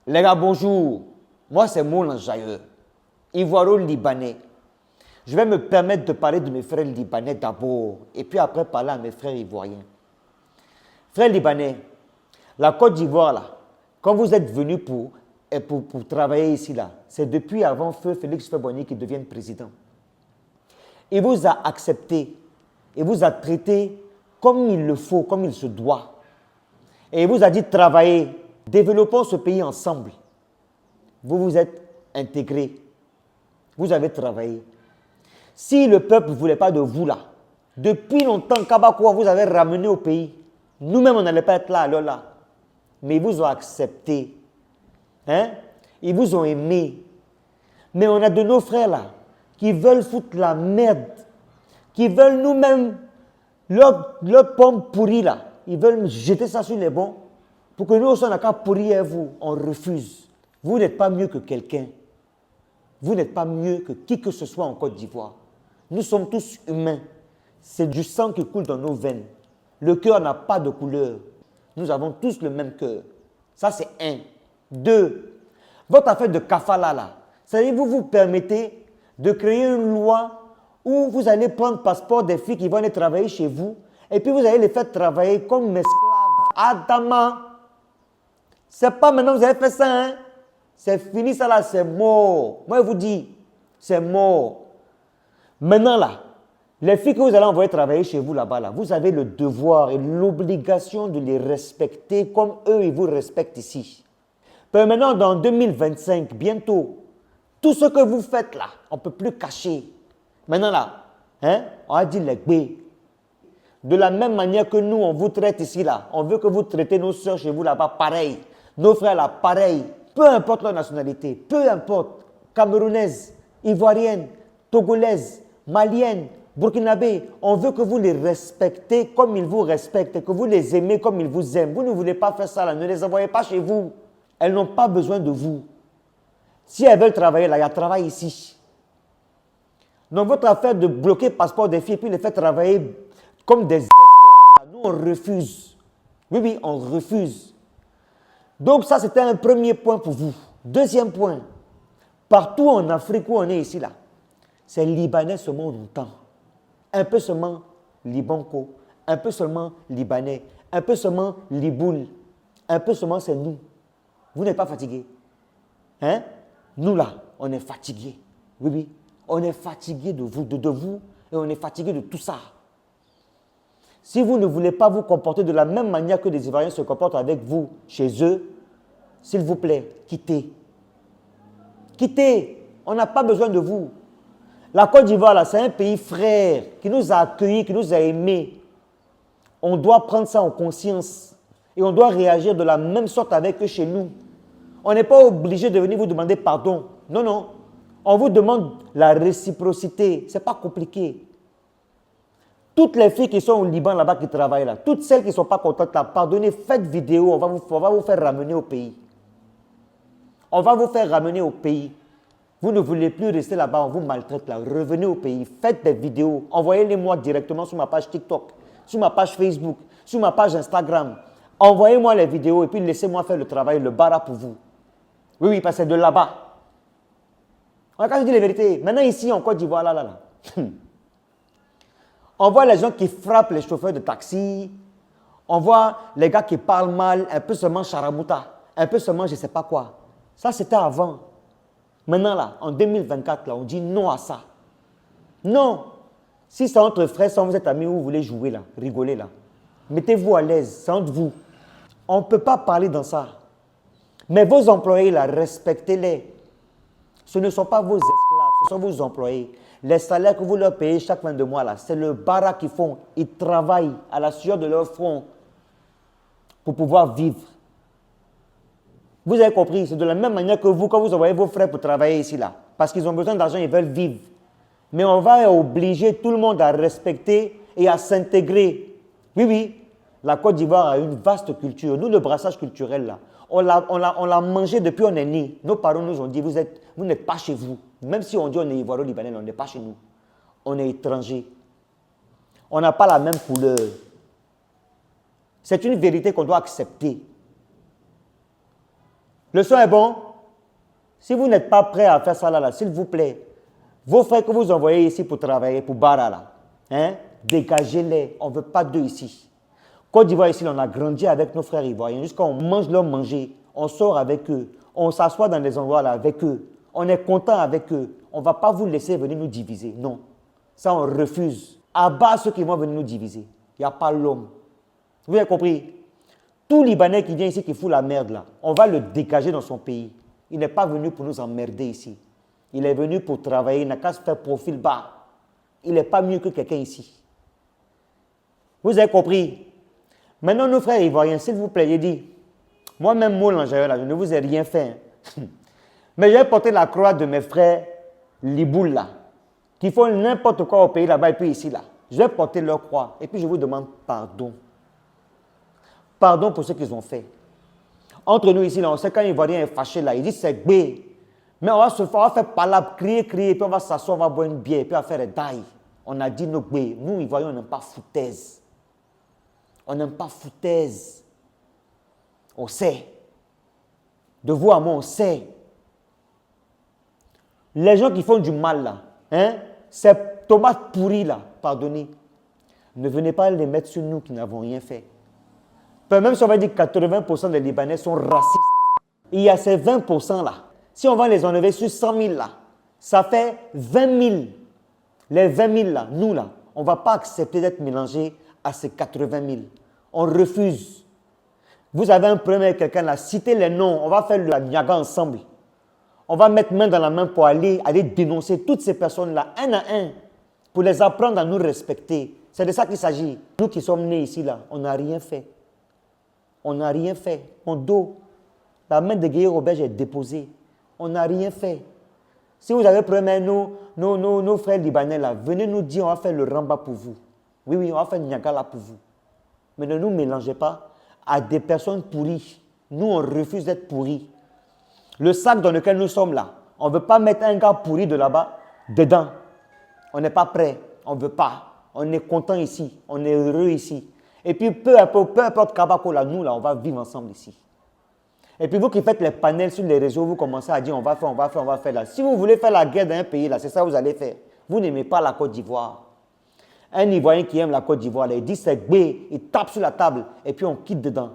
Les gars, bonjour. Moi, c'est Moulin Jailleux, ivoiro-libanais. Je vais me permettre de parler de mes frères libanais d'abord, et puis après parler à mes frères ivoiriens. Frères libanais, la Côte d'Ivoire, là, quand vous êtes venus pour travailler ici, là, c'est depuis avant Feu Félix Houphouët-Boigny qui devienne président. Il vous a accepté, il vous a traité comme il le faut, comme il se doit. Et il vous a dit travaillez, développons ce pays ensemble. Vous vous êtes intégrés, vous avez travaillé. Si le peuple ne voulait pas de vous là, depuis longtemps, Kabakoua vous avez ramené au pays. Nous-mêmes, on n'allait pas être là, alors là. Mais ils vous ont accepté. Hein? Ils vous ont aimé. Mais on a de nos frères là, qui veulent foutre la merde, qui veulent nous-mêmes, leur pomme pourrie là, ils veulent jeter ça sur les bons, pour que nous aussi on n'a qu'à pourrir vous, on refuse. Vous n'êtes pas mieux que quelqu'un. Vous n'êtes pas mieux que qui que ce soit en Côte d'Ivoire. Nous sommes tous humains. C'est du sang qui coule dans nos veines. Le cœur n'a pas de couleur. Nous avons tous le même cœur. Ça, c'est un. Deux, votre affaire de kafala là, c'est-à-dire vous vous permettez de créer une loi où vous allez prendre le passeport des filles qui vont aller travailler chez vous et puis vous allez les faire travailler comme esclaves. Adama, c'est pas maintenant que vous avez fait ça, hein? C'est fini ça là, c'est mort. Moi je vous dis, c'est mort. Maintenant là, les filles que vous allez envoyer travailler chez vous là-bas, là, vous avez le devoir et l'obligation de les respecter comme eux, ils vous respectent ici. Puis maintenant, dans 2025, bientôt, tout ce que vous faites là, on ne peut plus cacher. Maintenant là, hein, on a dit les B. De la même manière que nous, on vous traite ici là, on veut que vous traitez nos soeurs chez vous là-bas pareil. Nos frères là, pareil. Peu importe leur nationalité, peu importe, camerounaise, ivoirienne, togolaise, malienne, burkinabé, on veut que vous les respectez comme ils vous respectent, que vous les aimez comme ils vous aiment. Vous ne voulez pas faire ça là, ne les envoyez pas chez vous. Elles n'ont pas besoin de vous. Si elles veulent travailler là, il y a travail ici. Donc votre affaire de bloquer le passeport des filles et puis les faire travailler comme des esclaves, nous on refuse. Oui, oui, on refuse. Donc ça, c'était un premier point pour vous. Deuxième point, partout en Afrique où on est ici, là, c'est Libanais seulement longtemps. Un peu seulement Libanco, un peu seulement Libanais, un peu seulement Liboul, un peu seulement c'est nous. Vous n'êtes pas fatigués. Hein? Nous là, on est fatigués. Oui, oui, on est fatigués de vous, et on est fatigués de tout ça. Si vous ne voulez pas vous comporter de la même manière que les Ivoiriens se comportent avec vous chez eux, s'il vous plaît, quittez. Quittez. On n'a pas besoin de vous. La Côte d'Ivoire, là, c'est un pays frère qui nous a accueillis, qui nous a aimés. On doit prendre ça en conscience et on doit réagir de la même sorte avec eux chez nous. On n'est pas obligé de venir vous demander pardon. Non, non. On vous demande la réciprocité. Ce n'est pas compliqué. Toutes les filles qui sont au Liban là-bas qui travaillent là, toutes celles qui ne sont pas contentes là, pardonnez, faites vidéo, on va vous faire ramener au pays. On va vous faire ramener au pays. Vous ne voulez plus rester là-bas, on vous maltraite là. Revenez au pays, faites des vidéos, envoyez-les-moi directement sur ma page TikTok, sur ma page Facebook, sur ma page Instagram. Envoyez-moi les vidéos et puis laissez-moi faire le travail, le bara pour vous. Oui, oui, parce que c'est de là-bas. On a quand même dit la vérité. Maintenant ici, en Côte d'Ivoire, là. On voit les gens qui frappent les chauffeurs de taxi. On voit les gars qui parlent mal, un peu seulement charabouta, un peu seulement je ne sais pas quoi. Ça, c'était avant. Maintenant, là, en 2024, là, on dit non à ça. Non. Si c'est entre frères, si vous êtes amis ou vous voulez jouer, là, rigoler, là, mettez-vous à l'aise, c'est entre vous. On ne peut pas parler dans ça. Mais vos employés, là, respectez-les. Ce ne sont pas vos esclaves, ce sont vos employés. Les salaires que vous leur payez chaque fin de mois, là, c'est le bara qu'ils font. Ils travaillent à la sueur de leur front pour pouvoir vivre. Vous avez compris, c'est de la même manière que vous, quand vous envoyez vos frères pour travailler ici, là, parce qu'ils ont besoin d'argent, ils veulent vivre. Mais on va obliger tout le monde à respecter et à s'intégrer. Oui, oui, la Côte d'Ivoire a une vaste culture. Nous, le brassage culturel, là, on l'a mangé depuis on est né. Nos parents nous ont dit, vous n'êtes pas chez vous. Même si on dit on est ivoiro-libanais, on n'est pas chez nous. On est étranger. On n'a pas la même couleur. C'est une vérité qu'on doit accepter. Le son est bon? Si vous n'êtes pas prêt à faire ça là, s'il vous plaît, vos frères que vous envoyez ici pour travailler, pour Bara là, hein, dégagez-les. On ne veut pas d'eux ici. Côte d'Ivoire ici, on a grandi avec nos frères ivoiriens. Jusqu'à on mange leur manger, on sort avec eux, on s'assoit dans des endroits là avec eux, on est content avec eux. On ne va pas vous laisser venir nous diviser. Non. Ça, on refuse. À bas ceux qui vont venir nous diviser. Il n'y a pas l'homme. Vous avez compris? Tout Libanais qui vient ici, qui fout la merde là, on va le dégager dans son pays. Il n'est pas venu pour nous emmerder ici. Il est venu pour travailler, il n'a qu'à se faire profil bas. Il n'est pas mieux que quelqu'un ici. Vous avez compris? Maintenant, nos frères ivoiriens, s'il vous plaît, il dit, moi-même, Maul Lanjayo, là, je ne vous ai rien fait. Mais j'ai porté la croix de mes frères Liboul là, qui font n'importe quoi au pays là-bas et puis ici là. Je vais porter leur croix et puis je vous demande pardon. Pardon pour ce qu'ils ont fait. Entre nous ici, là, on sait quand l'Ivoirien est fâché là, il dit c'est gbé. Mais on va faire palabre, crier, puis on va s'asseoir, on va boire une bière, puis on va faire des dailles. On a dit nos gbé. Nous, Ivoiriens, on n'aime pas foutaise. On n'aime pas foutaise. On sait. De vous à moi, on sait. Les gens qui font du mal là, hein, ces tomates pourries là, pardonnez, ne venez pas les mettre sur nous qui n'avons rien fait. Même si on va dire que 80% des Libanais sont racistes, il y a ces 20% là. Si on va les enlever sur 100 000 là, ça fait 20 000. Les 20 000 là, nous là, on ne va pas accepter d'être mélangés à ces 80 000. On refuse. Vous avez un problème avec quelqu'un là, citez les noms, on va faire la niaga ensemble. On va mettre main dans la main pour aller dénoncer toutes ces personnes-là, un à un, pour les apprendre à nous respecter. C'est de ça qu'il s'agit. Nous qui sommes nés ici, là, on n'a rien fait. On n'a rien fait. Mon dos, la main de Guy Robert est déposée. On n'a rien fait. Si vous avez problème avec nos frères libanais, là, venez nous dire, on va faire le ramba pour vous. Oui, on va faire le Niagara pour vous. Mais ne nous mélangez pas à des personnes pourries. Nous, on refuse d'être pourris. Le sac dans lequel nous sommes là, on ne veut pas mettre un gars pourri de là-bas dedans. On n'est pas prêt, on ne veut pas. On est content ici, on est heureux ici. Et puis peu importe Kabako là, nous là, on va vivre ensemble ici. Et puis vous qui faites les panels sur les réseaux, vous commencez à dire on va faire là. Si vous voulez faire la guerre dans un pays là, c'est ça que vous allez faire. Vous n'aimez pas la Côte d'Ivoire. Un Ivoirien qui aime la Côte d'Ivoire, là, il dit c'est gbé, il tape sur la table et puis on quitte dedans.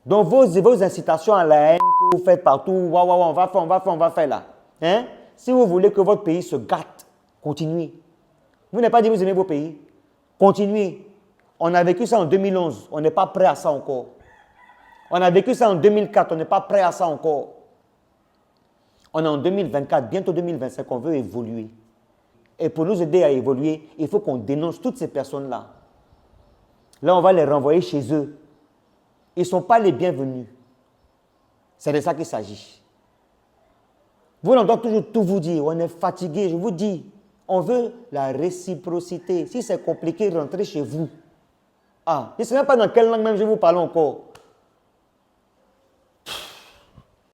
Donc vos incitations à la haine que vous faites partout, on va faire là. Hein? Si vous voulez que votre pays se gâte, continuez. Vous n'avez pas dit que vous aimez vos pays. Continuez. On a vécu ça en 2011, on n'est pas prêt à ça encore. On a vécu ça en 2004, on n'est pas prêt à ça encore. On est en 2024, bientôt 2025, on veut évoluer. Et pour nous aider à évoluer, il faut qu'on dénonce toutes ces personnes-là. Là, on va les renvoyer chez eux. Ils ne sont pas les bienvenus. C'est de ça qu'il s'agit. Vous, on doit toujours tout vous dire. On est fatigué, je vous dis. On veut la réciprocité. Si c'est compliqué, rentrez chez vous. Ah, je ne sais même pas dans quelle langue même je vous parle encore.